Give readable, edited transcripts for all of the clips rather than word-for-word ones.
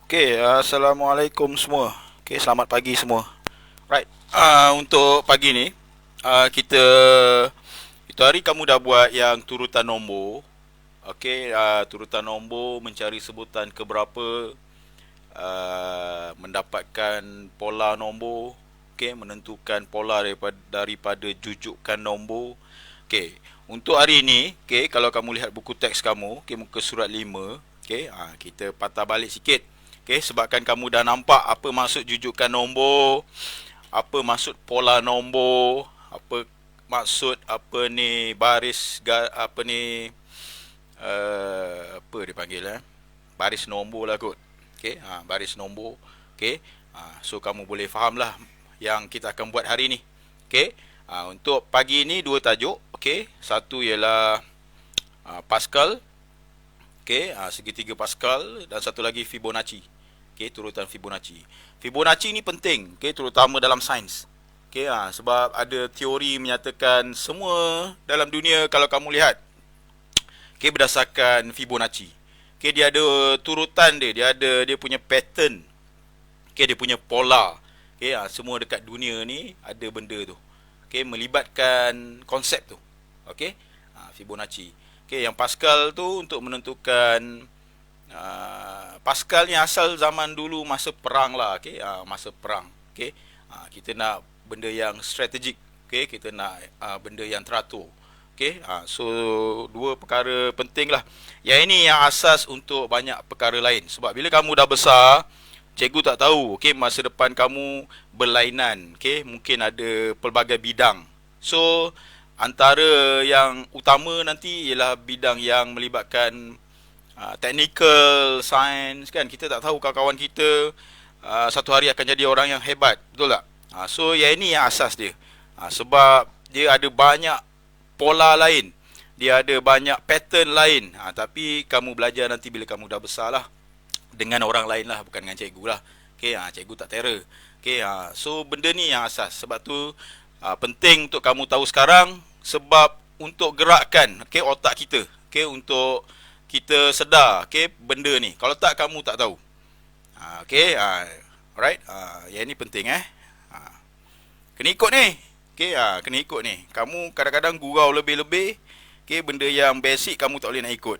Assalamualaikum semua. Selamat pagi semua. Right. Untuk pagi ni, kita itu hari kamu dah buat yang turutan nombor. Turutan nombor mencari sebutan keberapa, mendapatkan pola nombor, menentukan pola daripada jujukan nombor. Untuk hari ini, kalau kamu lihat buku teks kamu, muka surat 5, kita patah balik sikit. Sebabkan kamu dah nampak apa maksud jujukan nombor, apa maksud pola nombor, apa maksud apa ni baris apa ni, apa dia panggil, baris nombor lah kot. Baris nombor. So kamu boleh faham lah yang kita akan buat hari ni. Untuk pagi ni dua tajuk. Satu ialah Pascal, segitiga Pascal, dan satu lagi Fibonacci. Turutan Fibonacci. Fibonacci ni penting, terutama dalam sains. Sebab ada teori menyatakan semua dalam dunia, kalau kamu lihat, berdasarkan Fibonacci. Dia ada turutan dia ada dia punya pattern. Dia punya pola. Semua dekat dunia ni ada benda tu. Melibatkan konsep tu. Fibonacci. Yang Pascal tu untuk menentukan, Pascal ni asal zaman dulu masa perang lah. Masa perang. Kita nak benda yang strategik. Kita nak benda yang teratur. So dua perkara penting lah. Yang ini yang asas untuk banyak perkara lain. Sebab bila kamu dah besar, cikgu tak tahu masa depan kamu berlainan. Mungkin ada pelbagai bidang. So antara yang utama nanti ialah bidang yang melibatkan technical science, kan. Kita tak tahu kawan-kawan kita satu hari akan jadi orang yang hebat, betul tak? So yang ini yang asas dia. Sebab dia ada banyak pola lain, dia ada banyak pattern lain. Tapi kamu belajar nanti bila kamu dah besar lah, dengan orang lain lah, bukan dengan cikgu lah. Cikgu tak terror. So benda ni yang asas. Sebab tu penting untuk kamu tahu sekarang. Sebab untuk gerakkan otak kita, untuk kita sedar benda ni. Kalau tak, kamu tak tahu. Alright. Yang ni penting. Kena ikut ni. Kena ikut ni. Kamu kadang-kadang gurau lebih-lebih. Benda yang basic kamu tak boleh nak ikut.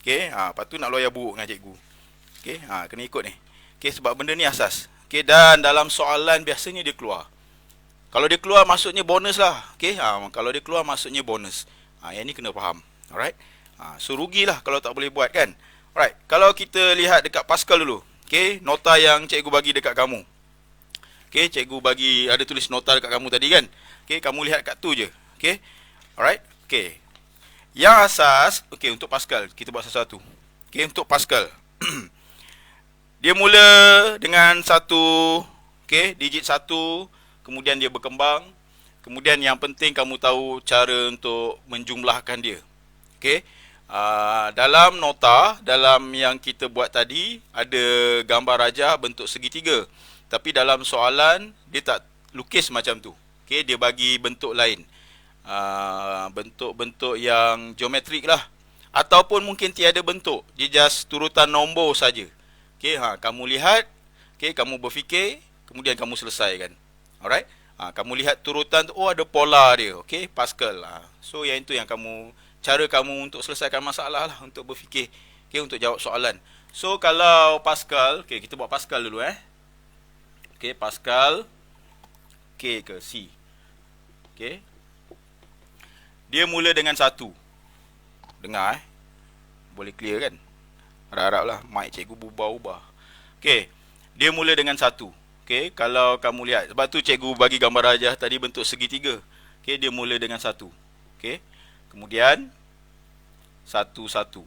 Lepas tu nak lawyer buruk dengan cikgu. Kena ikut ni. Sebab benda ni asas. Dan dalam soalan biasanya dia keluar. Kalau dia keluar maksudnya bonus lah. Kalau dia keluar maksudnya bonus. Yang ni kena faham. Alright. So rugilah kalau tak boleh buat, kan. Alright. Kalau kita lihat dekat Pascal dulu. Nota yang cikgu bagi dekat kamu. Cikgu bagi, ada tulis nota dekat kamu tadi, kan. Kamu lihat kat tu je. Alright. Yang asas, untuk Pascal, kita buat satu-satu. Untuk Pascal. Dia mula dengan satu, digit satu, kemudian dia berkembang. Kemudian yang penting kamu tahu cara untuk menjumlahkan dia. Dalam nota, dalam yang kita buat tadi, ada gambar rajah bentuk segitiga. Tapi dalam soalan, dia tak lukis macam tu. Dia bagi bentuk lain. Bentuk-bentuk yang geometrik lah. Ataupun mungkin tiada bentuk. Dia just turutan nombor saja. Kamu lihat, kamu berfikir, kemudian kamu selesaikan. Alright. Kamu lihat turutan tu, ada pola dia. Pascal. So yang itu yang kamu, cara kamu untuk selesaikan masalah lah, untuk berfikir, untuk jawab soalan. So kalau Pascal, kita buat Pascal dulu. Pascal, K ke C. Dia mula dengan satu. Dengar boleh clear, kan? Harap-harap lah mic cikgu berubah-ubah. Dia mula dengan satu. Kalau kamu lihat, sebab tu cikgu bagi gambar rajah tadi bentuk segitiga. Dia mula dengan satu. Kemudian satu-satu.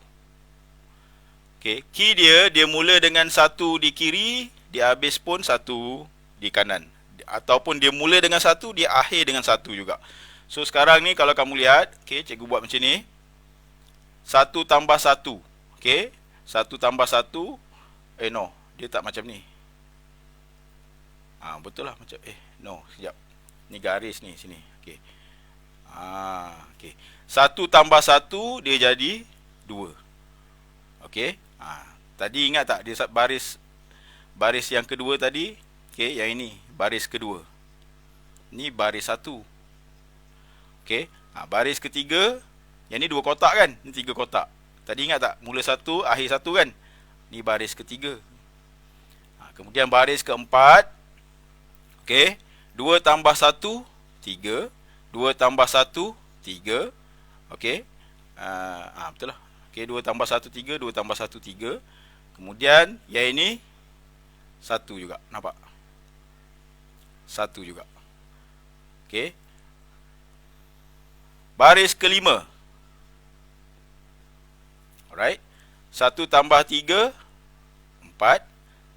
Key dia mula dengan satu di kiri, dia habis pun satu di kanan. Ataupun dia mula dengan satu, dia akhir dengan satu juga. So sekarang ni kalau kamu lihat, cikgu buat macam ni. Satu tambah satu. Satu tambah satu. No, dia tak macam ni. Betul lah macam, no, sekejap. Ni garis ni, sini. Satu tambah satu, dia jadi dua. Tadi ingat tak, dia baris baris yang kedua tadi. Okey, yang ini baris kedua. Ni baris satu. Okey, baris ketiga, yang ni 2 kotak kan? Ni 3 kotak. Tadi ingat tak? Mula 1, akhir 1 kan? Ni baris ketiga. Kemudian baris keempat. Okey, 2 tambah 1, 3. 2 tambah 1, 3. Okey. Betul lah. Okey, 2 tambah 1, 3. 2 tambah 1, 3. Kemudian yang ini 1 juga. Nampak? 1 juga. Okey. Baris kelima. Alright. 1 tambah 3, 4.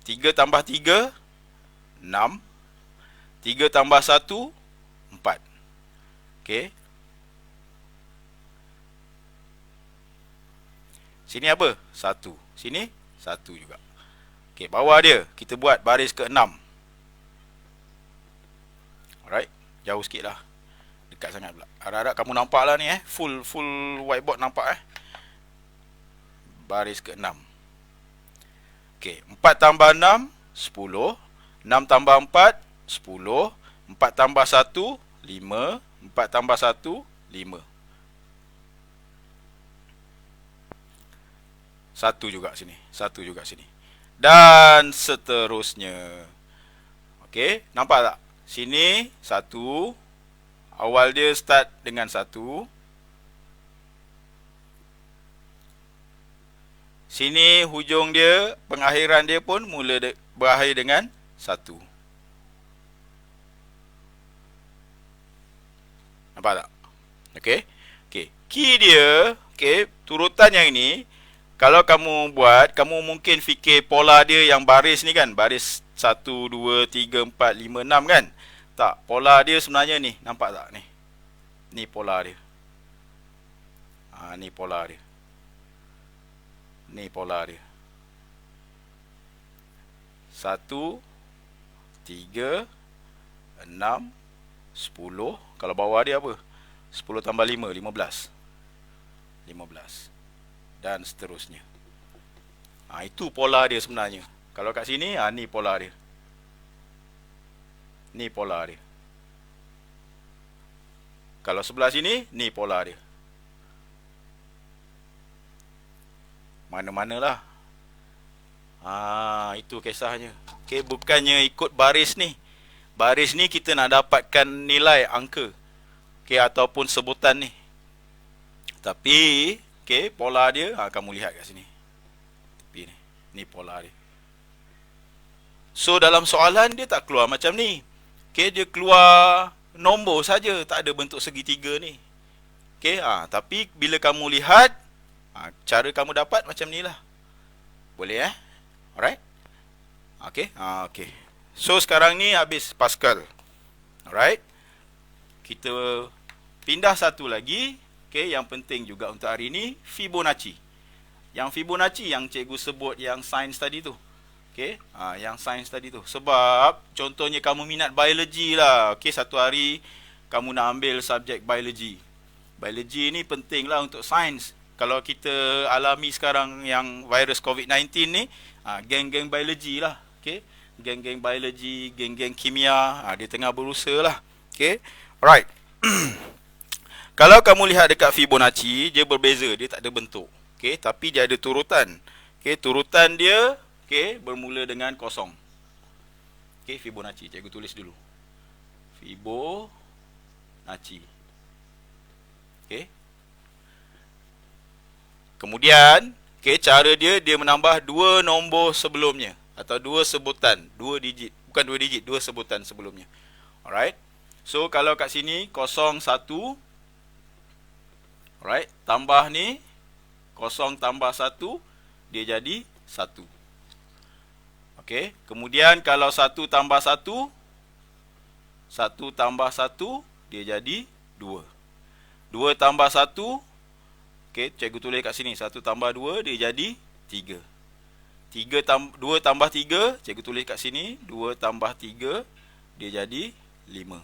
3 tambah 3, 6. 3 tambah 1, 4. Okey. Sini apa? 1. Sini 1 juga. Okey, bawah dia kita buat baris ke-6. Alright. Jauh sikit lah. Dekat sangat pula. Harap-harap kamu nampak lah ni Full whiteboard nampak Baris ke-6. Okey, 4 tambah 6, 10. 6 tambah 4, 10. 4 tambah 1, 5. 4 tambah 1, 5. 1 juga sini. 1 juga sini. Dan seterusnya. Okey, nampak tak? Sini 1. Awal dia start dengan 1. Sini hujung dia, pengakhiran dia pun berakhir dengan 1. Nampak tak? Okey. Okey, key dia, okey, turutan yang ini kalau kamu buat, kamu mungkin fikir pola dia yang baris ni kan, baris 1 2 3 4 5 6 kan? Tak, pola dia sebenarnya ni, nampak tak ni? Ni pola dia. Ni pola dia. Ni pola dia. 1 3 6 10. Kalau bawah dia apa? 10 tambah 5, 15. 15. Dan seterusnya. Itu pola dia sebenarnya. Kalau kat sini, ni pola dia. Ni pola dia. Kalau sebelah sini, ni pola dia. Mana-manalah. Itu kisahnya. Okey, bukannya ikut baris ni. Baris ni kita nak dapatkan nilai angka. Okey, ataupun sebutan ni. Tapi, okey, pola dia, kamu lihat kat sini. Tepi ni. Ni pola dia. So, dalam soalan dia tak keluar macam ni. Okey, dia keluar nombor saja, tak ada bentuk segitiga ni. Okey, tapi bila kamu lihat, cara kamu dapat macam ni lah. Boleh Alright? Okey, okey. So, sekarang ni habis Pascal. Alright? Kita pindah satu lagi. Okey, yang penting juga untuk hari ni, Fibonacci. Yang Fibonacci yang cikgu sebut yang sains tadi tu. Okey, yang sains tadi tu. Sebab contohnya kamu minat biologi lah. Okey, satu hari kamu nak ambil subjek biologi. Biologi ni penting lah untuk sains. Kalau kita alami sekarang yang virus COVID-19 ni, geng-geng biologi lah. Okey, geng-geng biologi, geng-geng kimia, dia tengah berusaha lah. Okey, alright. Kalau kamu lihat dekat Fibonacci, dia berbeza, dia tak ada bentuk. Okey, tapi dia ada turutan. Okey, turutan dia bermula dengan kosong. Okey, Fibonacci, cikgu tulis dulu. Fibonacci. Okey. Kemudian, cara dia menambah 2 nombor sebelumnya atau 2 sebutan, 2 digit, bukan 2 digit, 2 sebutan sebelumnya. Alright. So, kalau kat sini 0 1. Alright, tambah ni 0 tambah 1, dia jadi 1. Okey, kemudian kalau 1 tambah 1, 1 tambah 1, dia jadi 2. 2 tambah 1, okey, cikgu tulis kat sini, 1 tambah 2, dia jadi 3. 2 tambah 3, cikgu tulis kat sini, 2 tambah 3, dia jadi 5.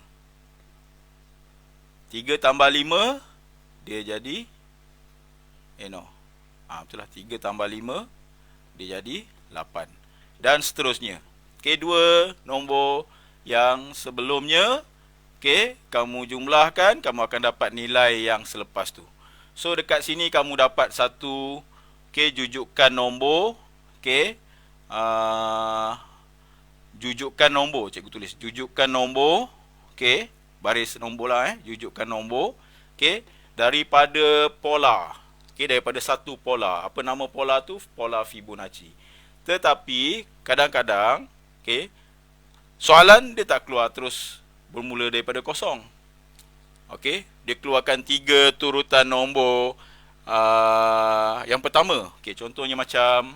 3 tambah 5, dia jadi, betul lah, 3 tambah 5, dia jadi 8. dan seterusnya. Okey, dua nombor yang sebelumnya, okey, kamu jumlahkan, kamu akan dapat nilai yang selepas tu. So dekat sini kamu dapat satu, okey, jujukan nombor, okey. Jujukan nombor, cikgu tulis jujukan nombor, okey, baris nombor lah, jujukan nombor, okey, daripada pola, okey, daripada satu pola. Apa nama pola tu? Pola Fibonacci. Tetapi kadang-kadang, okey, soalan dia tak keluar terus bermula daripada kosong. Okey, dia keluarkan 3 turutan nombor. Yang pertama, okey, contohnya macam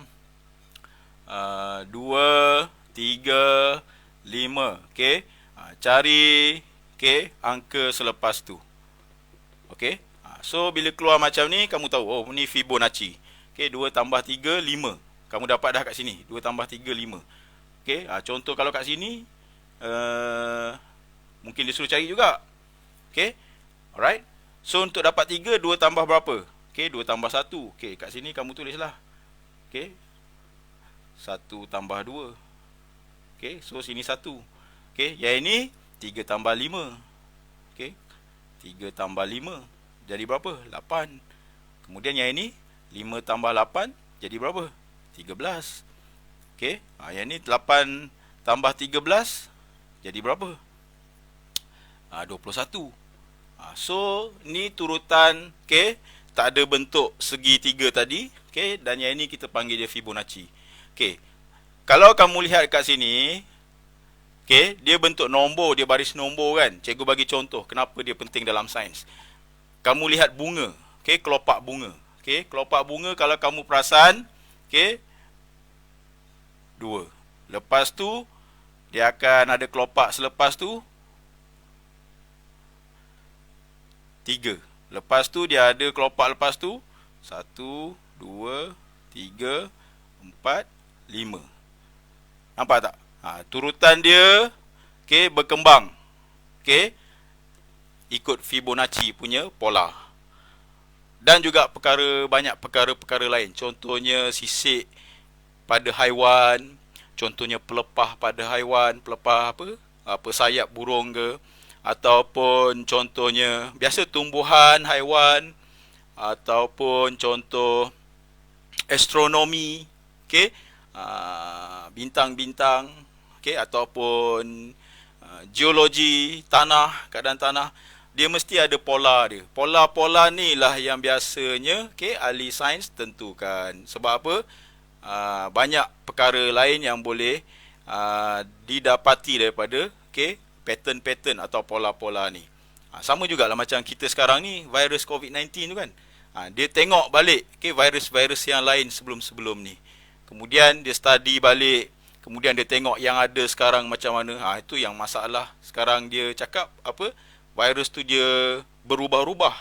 2, 3, 5. Okey, cari, okey, angka selepas tu. Okey, so bila keluar macam ni, kamu tahu, oh ni Fibonacci. Okey, 2 tambah 3, 5. Kamu dapat dah kat sini, 2 tambah 3, 5. Okey, contoh kalau kat sini, mungkin dia suruh cari juga. Okey, alright. So untuk dapat 3, 2 tambah berapa? Okey, 2 tambah 1. Okey, kat sini kamu tulislah. Okey, 1 tambah 2. Okey, so sini 1. Okey, yang ini 3 tambah 5. Okey, 3 tambah 5 jadi berapa? 8. Kemudian yang ini 5 tambah 8 jadi berapa? 13. Okey, yang ini 8 tambah 13 jadi berapa? 21. So ni turutan, okey, tak ada bentuk segitiga tadi, okey, dan yang ini kita panggil dia Fibonacci. Okey, kalau kamu lihat kat sini, okey, dia bentuk nombor, dia baris nombor kan. Cikgu bagi contoh kenapa dia penting dalam sains. Kamu lihat bunga, okey, kelopak bunga. Okey, kelopak bunga kalau kamu perasan, okey, 2. Lepas tu dia akan ada kelopak selepas tu 3. Lepas tu dia ada kelopak lepas tu 1, 2, 3, 4, 5. Nampak tak? Turutan dia, okey, berkembang. Okey, ikut Fibonacci punya pola. Dan juga banyak perkara-perkara lain. Contohnya sisik pada haiwan, contohnya pelepah pada haiwan, pelepah apa sayap burung ke, ataupun contohnya biasa tumbuhan, haiwan, ataupun contoh astronomi, okey, bintang-bintang, okey, ataupun geologi, tanah, keadaan tanah, dia mesti ada pola dia. Pola-pola ni lah yang biasanya, okey, ahli sains tentukan. Sebab apa? Banyak perkara lain yang boleh didapati daripada, okey, pattern-pattern atau pola-pola ni. Sama jugalah macam kita sekarang ni, virus COVID-19 tu kan. Dia tengok balik, okey, virus-virus yang lain sebelum-sebelum ni. Kemudian dia study balik, kemudian dia tengok yang ada sekarang macam mana. Itu yang masalah. Sekarang dia cakap apa? Virus tu dia berubah-ubah.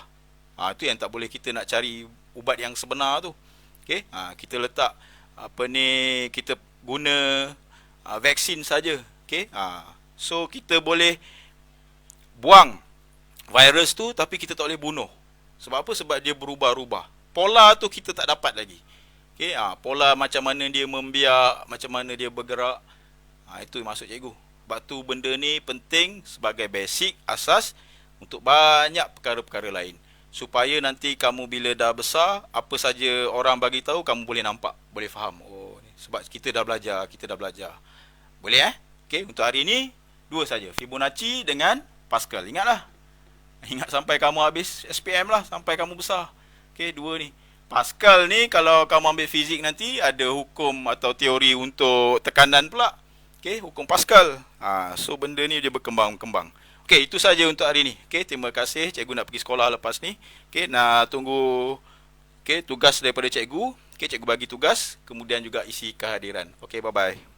Itu yang tak boleh kita nak cari ubat yang sebenar tu. Okey, kita letak kita guna vaksin saja. Okey, so kita boleh buang virus tu tapi kita tak boleh bunuh. Sebab apa? Sebab dia berubah-ubah. Pola tu kita tak dapat lagi. Okey, pola macam mana dia membiak, macam mana dia bergerak. Itu maksud cikgu. Sebab tu benda ni penting sebagai basic, asas untuk banyak perkara-perkara lain. Supaya nanti kamu bila dah besar, apa saja orang bagi tahu kamu boleh nampak, boleh faham. Oh, sebab kita dah belajar. Boleh Okey, untuk hari ni dua saja, Fibonacci dengan Pascal. Ingatlah. Ingat sampai kamu habis SPM lah, sampai kamu besar. Okey, dua ni. Pascal ni kalau kamu ambil fizik nanti ada hukum atau teori untuk tekanan pula. Okey, hukum Pascal. So benda ni dia berkembang-kembang. Okey, itu saja untuk hari ni. Okey, terima kasih. Cikgu nak pergi sekolah lepas ni. Okey, nak tunggu tugas daripada cikgu. Okey, cikgu bagi tugas, kemudian juga isi kehadiran. Okey, bye-bye.